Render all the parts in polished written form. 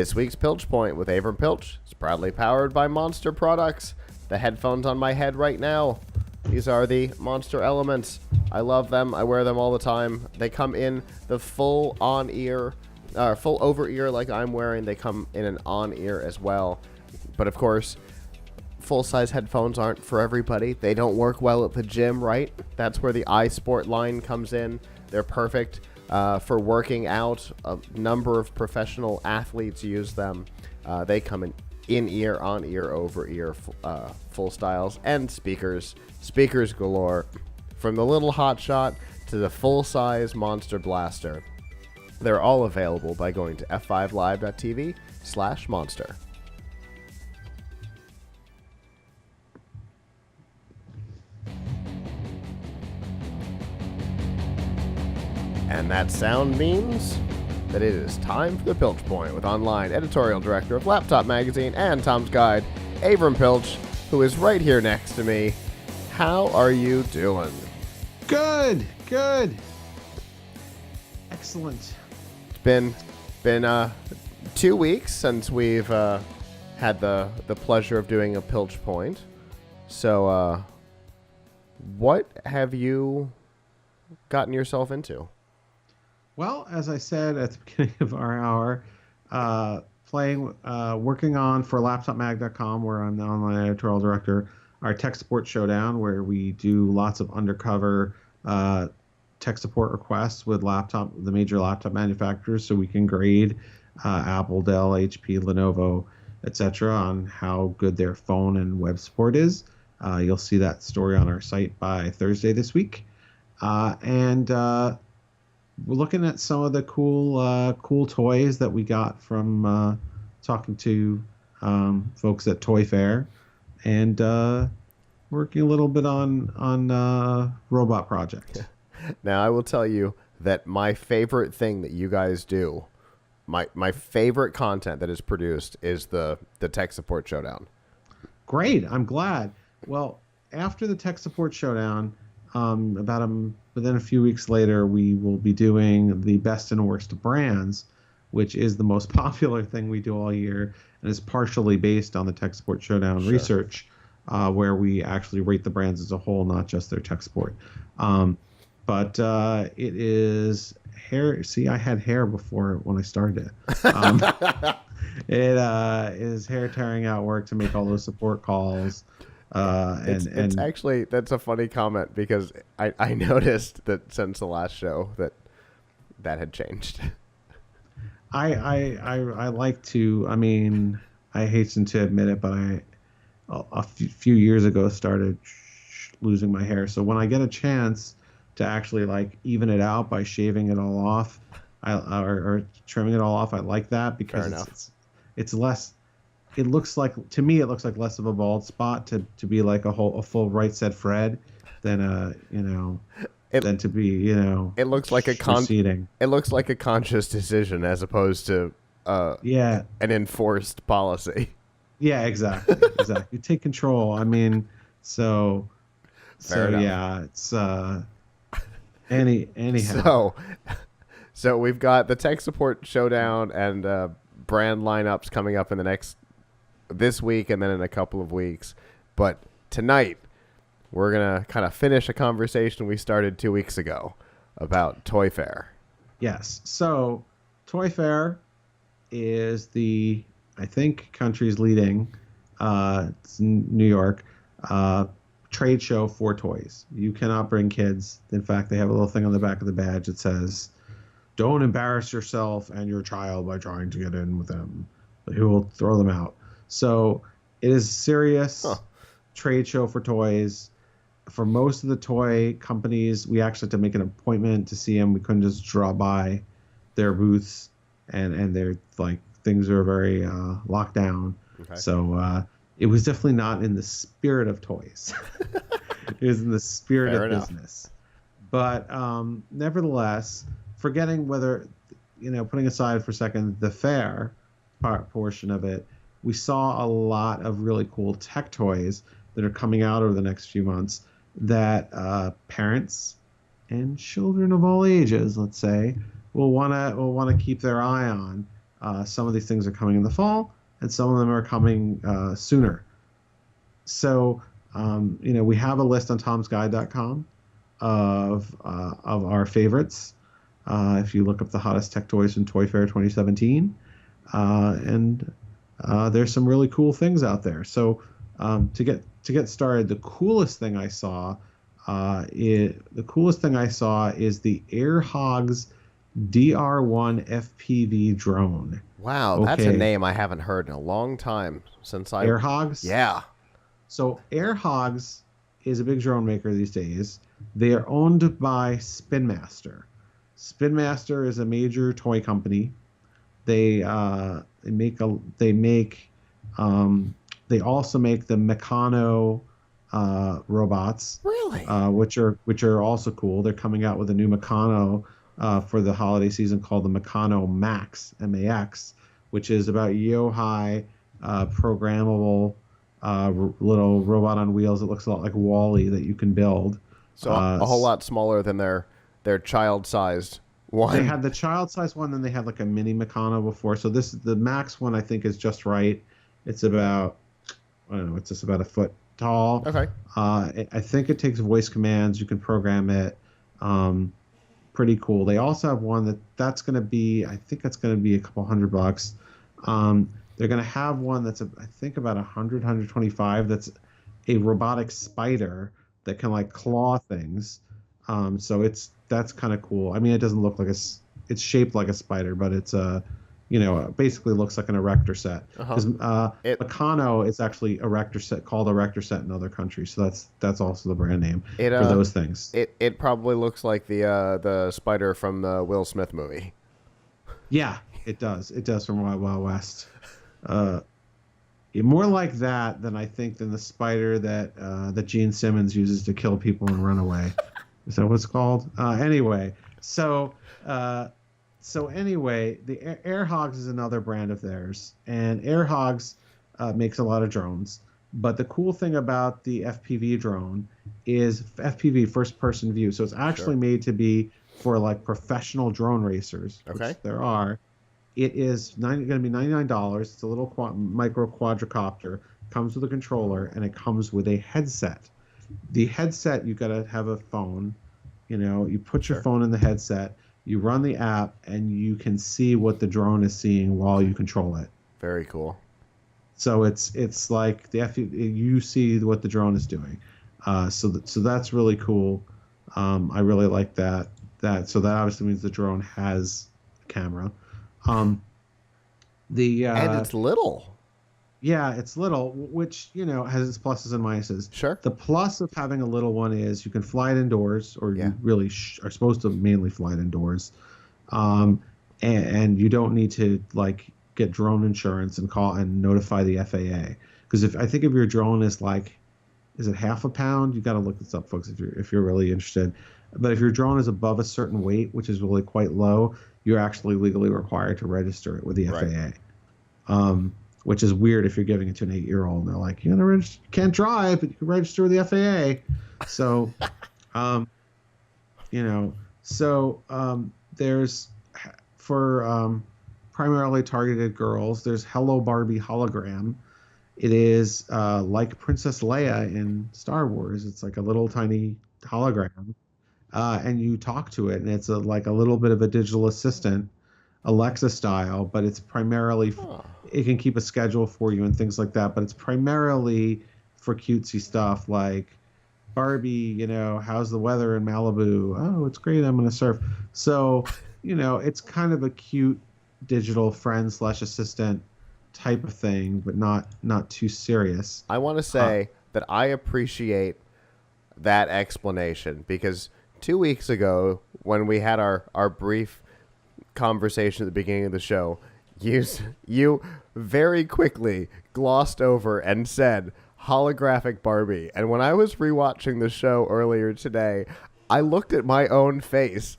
This week's Piltch Point with Avram Piltch is proudly powered by Monster Products. The headphones on my head right now, these are the Monster Elements. I love them. I wear them all the time. They come in the full on-ear, full over-ear like I'm wearing. They come in an on-ear as well. But of course, full-size headphones aren't for everybody. They don't work well at the gym, right? That's where the iSport line comes in. They're perfect for working out. A number of professional athletes use them. They come in ear, on ear, over ear, full styles, and speakers galore. From the little hotshot to the full-size Monster Blaster. They're all available by going to f5live.tv/monster. And that sound means that it is time for the Piltch Point with online editorial director of Laptop Magazine and Tom's Guide, Avram Piltch, who is right here next to me. How are you doing? Good. Excellent. It's been 2 weeks since we've had the pleasure of doing a Piltch Point. So, what have you gotten yourself into? Well, as I said at the beginning of our hour, working on for laptopmag.com, where I'm the online editorial director, our tech support showdown, where we do lots of undercover tech support requests with the major laptop manufacturers, so we can grade Apple, Dell, HP, Lenovo, etc. on how good their phone and web support is. You'll see that story on our site by Thursday this week. We're looking at some of the cool toys that we got from talking to folks at Toy Fair, and working a little bit on robot projects. Now, I will tell you that my favorite thing that you guys do, my favorite content that is produced is the Tech Support Showdown. Great, I'm glad. Well, after the Tech Support Showdown, within a few weeks later, we will be doing the best and worst of brands, which is the most popular thing we do all year, and is partially based on the Tech Support Showdown research, where we actually rate the brands as a whole, not just their tech support. But it is hair. See, I had hair before when I started it. It is hair tearing out work to make all those support calls. It's actually, that's a funny comment, because I noticed that since the last show that had changed. I like to, I hasten to admit it, but a few years ago started losing my hair. So when I get a chance to actually even it out by shaving it all off, or trimming it all off, I like that, because it's less. It looks like less of a bald spot to be like a full right set Fred than than to be It looks like receding. It looks like a conscious decision as opposed to an enforced policy. Yeah, exactly. You take control. So yeah, it's anyhow. So we've got the Tech Support Showdown and brand lineups coming up in this week and then in a couple of weeks. But tonight, we're going to kind of finish a conversation we started 2 weeks ago about Toy Fair. Yes. So Toy Fair is I think, country's leading, it's in New York, trade show for toys. You cannot bring kids. In fact, they have a little thing on the back of the badge that says, "Don't embarrass yourself and your child by trying to get in with them. He will throw them out." So it is a serious trade show for toys. For most of the toy companies, we actually had to make an appointment to see them. We couldn't just drop by their booths, and they're things are very locked down. Okay. So it was definitely not in the spirit of toys. It was in the spirit of business. But nevertheless, forgetting whether, putting aside for a second the fair portion of it, we saw a lot of really cool tech toys that are coming out over the next few months that parents and children of all ages, let's say, will want to keep their eye on. Some of these things are coming in the fall, and some of them are coming sooner. So, we have a list on tomsguide.com of our favorites. If you look up the hottest tech toys from Toy Fair 2017, and there's some really cool things out there. So, to get started, the coolest thing I saw is the Air Hogs DR1 FPV drone. Wow, that's a name I haven't heard in a long time since I... Air Hogs? Yeah. So Air Hogs is a big drone maker these days. They are owned by Spin Master. Spin Master is a major toy company. They also make the Meccano robots. Really? Which are also cool. They're coming out with a new Meccano for the holiday season called the Meccano Max, MAX, which is about yo-high programmable little robot on wheels that looks a lot like Wall-E that you can build. So a whole lot smaller than their child-sized one. They had the child-sized one, then they had like a mini Meccano before. So the Max one I think is just right. It's about, I don't know, it's just about a foot tall. Okay. I think it takes voice commands. You can program it. Pretty cool. They also have one that's going to be, I think that's going to be a couple $100. They're going to have one that's, I think, about 125. That's a robotic spider that can like claw things. So that's kind of cool. I mean, it doesn't look like it's shaped like a spider, but it's basically looks like an erector set. Because Meccano is actually erector set, called erector set in other countries. So that's also the brand name for those things. It probably looks like the spider from the Will Smith movie. Yeah, it does. It does from Wild Wild West. More like that than the spider that Gene Simmons uses to kill people and run away. Is that what it's called? Anyway, so anyway, the Air Hogs is another brand of theirs, and Air Hogs makes a lot of drones. But the cool thing about the FPV drone is FPV, first person view. So it's actually made to be for like professional drone racers, which there are. It is going to be $99. It's a little micro quadricopter. Comes with a controller, and it comes with a headset. The headset, you got to have a phone. You put your phone in the headset, you run the app, and you can see what the drone is seeing while you control it. Very cool. So it's like you see what the drone is doing. So that's really cool. I really like that. So that obviously means the drone has a camera. And it's little. Yeah, it's little, which has its pluses and minuses. Sure. The plus of having a little one is you can fly it indoors, or you really are supposed to mainly fly it indoors, and you don't need to like get drone insurance and call and notify the FAA. Because if your drone is it half a pound? You got to look this up, folks, if you're really interested. But if your drone is above a certain weight, which is really quite low, you're actually legally required to register it with the FAA. Which is weird if you're giving it to an 8-year-old and they're like, you can't drive, but you can register with the FAA. So, there's for primarily targeted girls, there's Hello Barbie Hologram. It is like Princess Leia in Star Wars. It's like a little tiny hologram, and you talk to it, and it's like a little bit of a digital assistant, Alexa style, but it's primarily it can keep a schedule for you and things like that, but it's primarily for cutesy stuff like Barbie, how's the weather in Malibu? Oh, it's great, I'm gonna surf. So it's kind of a cute digital friend / assistant type of thing, but not too serious. I want to say that I appreciate that explanation, because 2 weeks ago when we had our brief conversation at the beginning of the show, you very quickly glossed over and said holographic Barbie. And when I was rewatching the show earlier today, I looked at my own face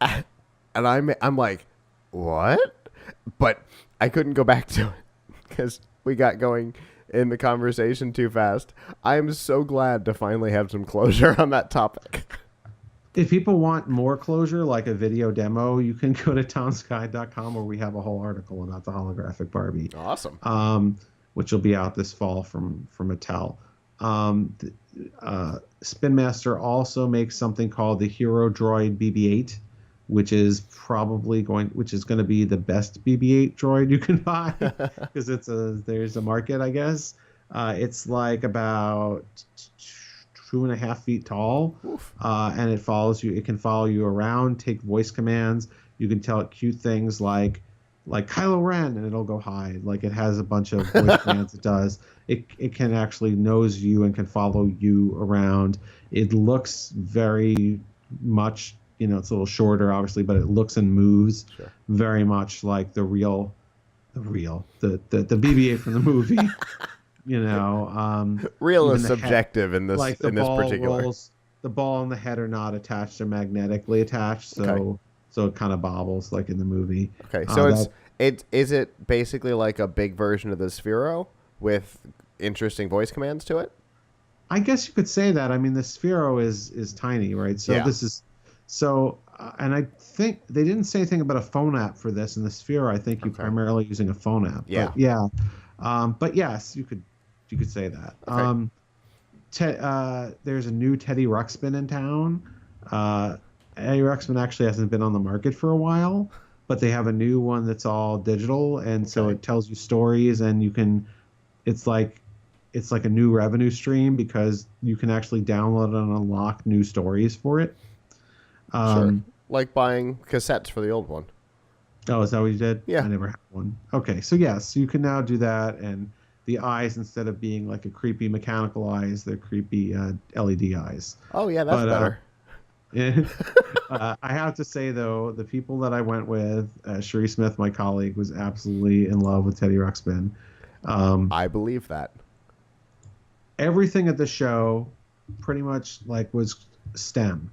and I'm like, what? But I couldn't go back to it because we got going in the conversation too fast. I am so glad to finally have some closure on that topic. If people want more closure, like a video demo, you can go to townsguide.com where we have a whole article about the holographic Barbie, Awesome. which will be out this fall from Mattel. Spin Master also makes something called the Hero Droid BB-8, which is going to be the best BB-8 droid you can buy because there's a market, I guess. It's like about 2.5 feet tall, and it follows you. It can follow you around, take voice commands. You can tell it cute things like Kylo Ren, and it'll go hide. Like it has a bunch of voice commands. It does. It can actually knows you and can follow you around. It looks very much, it's a little shorter, obviously, but it looks and moves very much like the BB-8 from the movie. Real is subjective in this like in this particular. The ball and the head are not attached; they're magnetically attached, so it kind of bobbles like in the movie. Okay, so is it basically like a big version of the Sphero with interesting voice commands to it? I guess you could say that. I mean, the Sphero is tiny, right? So this is and I think they didn't say anything about a phone app for this. In the Sphero, I think you're primarily using a phone app. Yeah. But yes, you could say that. Okay. There's a new Teddy Ruxpin in town. Teddy Ruxpin actually hasn't been on the market for a while, but they have a new one that's all digital, and so it tells you stories, and it's like a new revenue stream because you can actually download and unlock new stories for it. Sure. Like buying cassettes for the old one. Oh, is that what you did? Yeah. I never had one. Okay, so yes, you can now do that, and the eyes, instead of being like a creepy mechanical eyes, they're creepy LED eyes. Oh yeah, that's better. I have to say though, the people that I went with, Sheree Smith, my colleague, was absolutely in love with Teddy Ruxpin. I believe that. Everything at the show pretty much was STEM.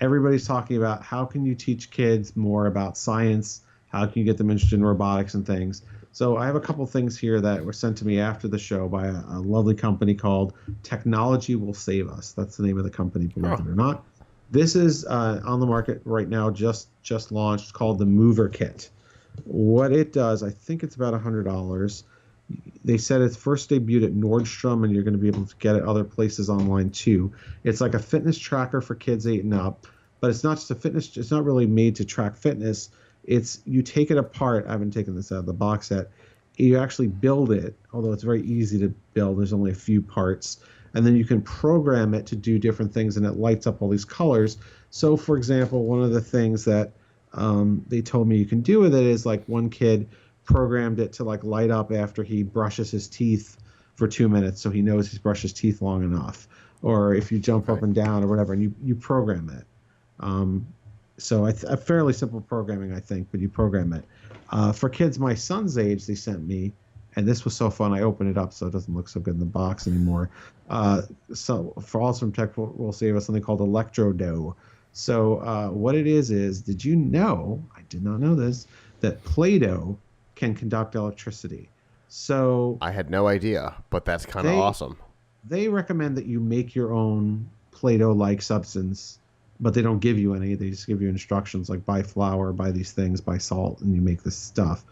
Everybody's talking about how can you teach kids more about science, how can you get them interested in robotics and things. So I have a couple things here that were sent to me after the show by a lovely company called Technology Will Save Us. That's the name of the company, believe it or not. This is on the market right now, just launched, called the Mover Kit. What it does, I think it's about $100. They said it's first debuted at Nordstrom, and you're going to be able to get it other places online too. It's like a fitness tracker for kids 8 and up, but it's not just a fitness. It's not really made to track fitness. You take it apart. I haven't taken this out of the box yet. You actually build it, although it's very easy to build. There's only a few parts. And then you can program it to do different things, and it lights up all these colors. So, for example, one of the things that they told me you can do with it is like one kid programmed it to light up after he brushes his teeth for 2 minutes, so he knows he's brushed his teeth long enough. Or if you jump up and down or whatever, and you program it. So a fairly simple programming, I think, but you program it. For kids my son's age, they sent me, and this was so fun. I opened it up so it doesn't look so good in the box anymore. So for also from Tech will Save Us, something called Electrodo. So what it is did you know, I did not know this, that Play-Doh can conduct electricity? So I had no idea, but that's kind of awesome. They recommend that you make your own Play-Doh-like substance, but they don't give you any. They just give you instructions like buy flour, buy these things, buy salt, and you make this stuff.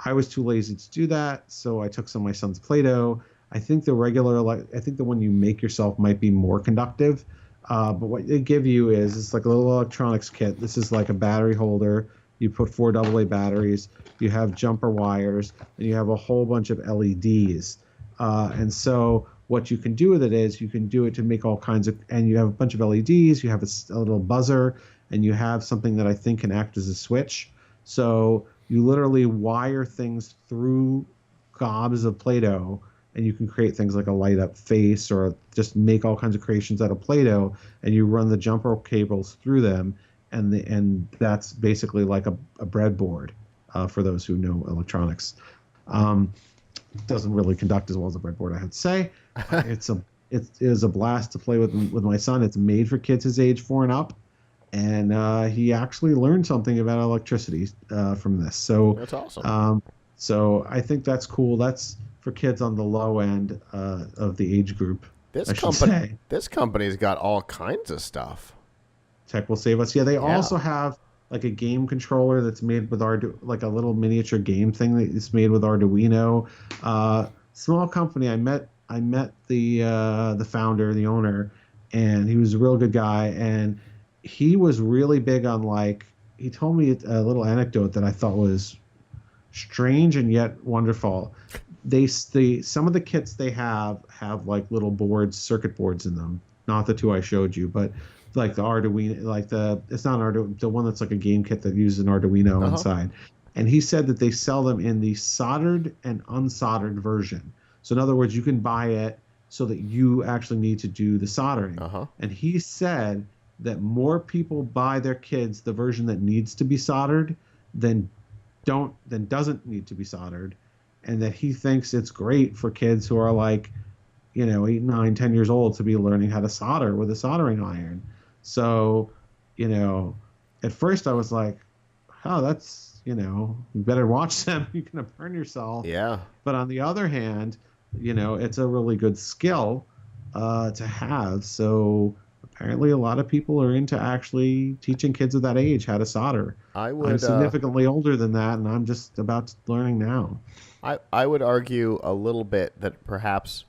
I was too lazy to do that, so I took some of my son's Play-Doh. I think the one you make yourself might be more conductive, but what they give you is it's like a little electronics kit. This is like a battery holder. You put 4 AA batteries. You have jumper wires, and you have a whole bunch of LEDs. And so what you can do with it is you can do it to make all kinds of, and you have a bunch of LEDs, you have a little buzzer, and you have something that I think can act as a switch. So you literally wire things through gobs of Play-Doh, and you can create things like a light up face or just make all kinds of creations out of Play-Doh, and you run the jumper cables through them, and that's basically like a breadboard for those who know electronics. Doesn't really conduct as well as a breadboard, I have to say. It is a blast to play with my son. It's made for kids his age 4 and up, and he actually learned something about electricity from this. So that's awesome. So I think that's cool. That's for kids on the low end of the age group. This company's got all kinds of stuff. tech will save us. Yeah, they also have like a game controller that's made with like a little miniature game thing that's made with Arduino. Small company. I met the founder, the owner, and he was a real good guy. And he was really big on like he told me a little anecdote that I thought was strange and yet wonderful. Some of the kits they have like little boards, circuit boards in them. Not the two I showed you, but like the Arduino, like it's not an Arduino, the one that's like a game kit that uses an Arduino inside. And he said that they sell them in the soldered and unsoldered version. So in other words, you can buy it so that you actually need to do the soldering. And he said that more people buy their kids the version that needs to be soldered than doesn't need to be soldered, and that he thinks it's great for kids who are like, 8, 9, 10 years old to be learning how to solder with a soldering iron. So, at first I was like, oh, that's, you better watch them. You're going to burn yourself. Yeah. But on the other hand, it's a really good skill to have. So apparently a lot of people are into actually teaching kids of that age how to solder. I'm significantly older than that, and I'm just about learning now. I would argue a little bit that perhaps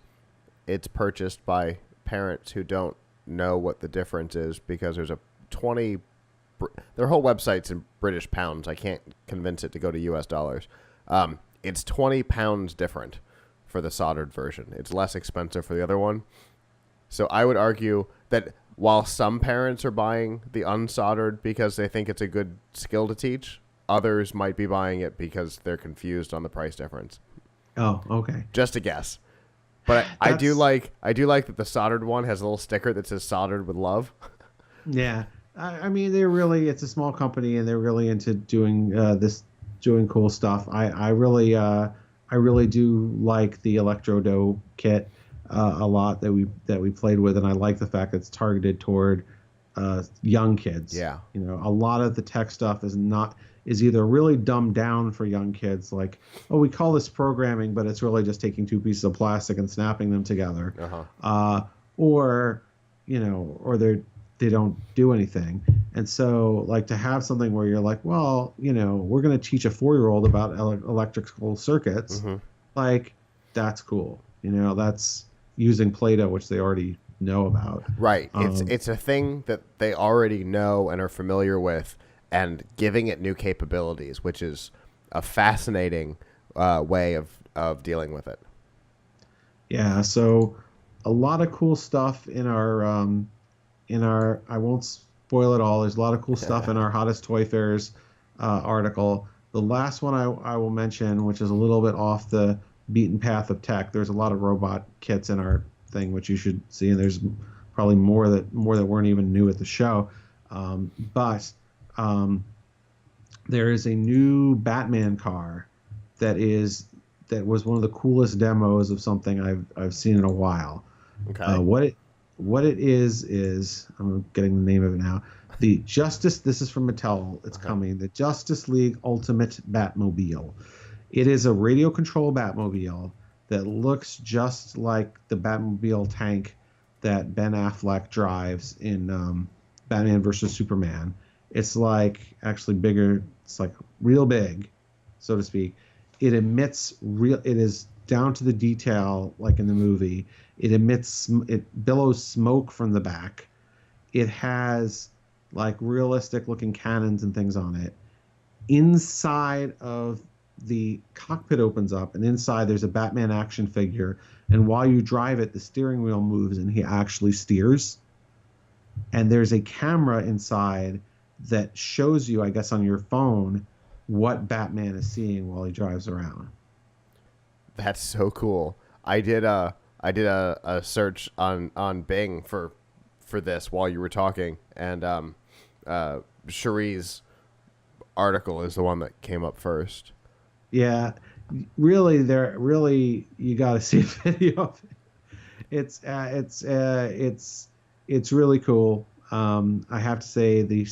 it's purchased by parents who don't know what the difference is, because there's their whole website's in British pounds. I can't convince it to go to US dollars. It's 20 pounds different for the soldered version. It's less expensive for the other one. So I would argue that while some parents are buying the unsoldered because they think it's a good skill to teach, others might be buying it because they're confused on the price difference. Oh, okay. Just a guess. But I do like that the soldered one has a little sticker that says "soldered with love." Yeah, I mean it's a small company and they're really into doing cool stuff. I really do like the Electrodo kit a lot that we played with, and I like the fact that it's targeted toward young kids. Yeah, a lot of the tech stuff is either really dumbed down for young kids, like, oh, we call this programming, but it's really just taking two pieces of plastic and snapping them together, or they don't do anything. And so, like, to have something where you're like, well, we're going to teach a 4-year-old about electrical circuits, like, that's cool. That's using Play-Doh, which they already know about. Right. It's a thing that they already know and are familiar with, and giving it new capabilities, which is a fascinating way of dealing with it. Yeah. So a lot of cool stuff in our I won't spoil it all. There's a lot of cool stuff in our Hottest Toy Fairs article. The last one I will mention, which is a little bit off the beaten path of tech. There's a lot of robot kits in our thing, which you should see, and there's probably more that weren't even new at the show. But there is a new Batman car that was one of the coolest demos of something I've seen in a while. Okay. What it is I'm getting the name of it now. This is from Mattel. It's coming. The Justice League Ultimate Batmobile. It is a radio control Batmobile that looks just like the Batmobile tank that Ben Affleck drives in Batman vs. Superman. It's like actually bigger. It's like real big, so to speak. It is down to the detail like in the movie. It billows smoke from the back. It has like realistic looking cannons and things on it. Inside of the cockpit opens up, and inside there's a Batman action figure, and while you drive it, the steering wheel moves and he actually steers. And there's a camera inside that shows you, I guess on your phone, what Batman is seeing while he drives around. That's so cool. I did a search on Bing for this while you were talking, and Cherie's article is the one that came up first. Yeah, really, you got to see a video of it. It's really cool. I have to say the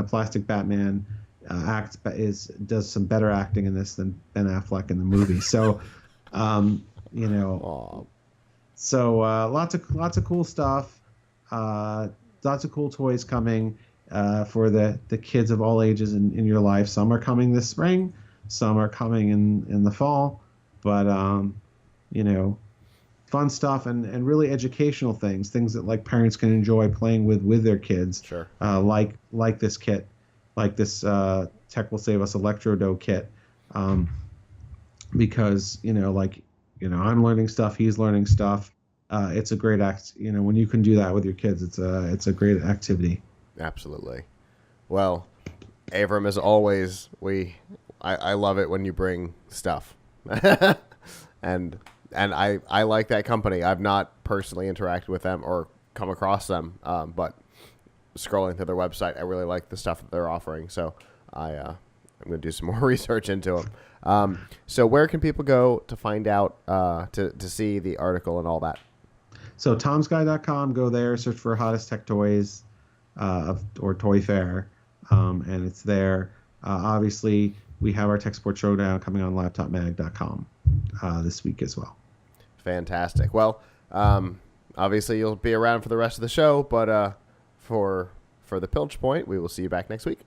plastic Batman does some better acting in this than Ben Affleck in the movie. So, so lots of cool stuff. of cool toys coming for the kids of all ages in your life. Some are coming this spring, some are coming in the fall, but fun stuff and really educational things that like parents can enjoy playing with their kids. Sure. Like this kit, like this Tech Will Save Us Electrodo kit, because I'm learning stuff, he's learning stuff. It's a great when you can do that with your kids, it's a great activity. Absolutely. Well, Avram, as always, I love it when you bring stuff. and I like that company. I've not personally interacted with them or come across them, but scrolling through their website, I really like the stuff that they're offering. So I'm going to do some more research into them. So where can people go to find out, to see the article and all that? So tomsguy.com, go there, search for hottest tech toys or Toy Fair, and it's there. Obviously, we have our Tech Support Showdown coming on laptopmag.com this week as well. Fantastic. Well, obviously you'll be around for the rest of the show, but for the Piltch point, we will see you back next week.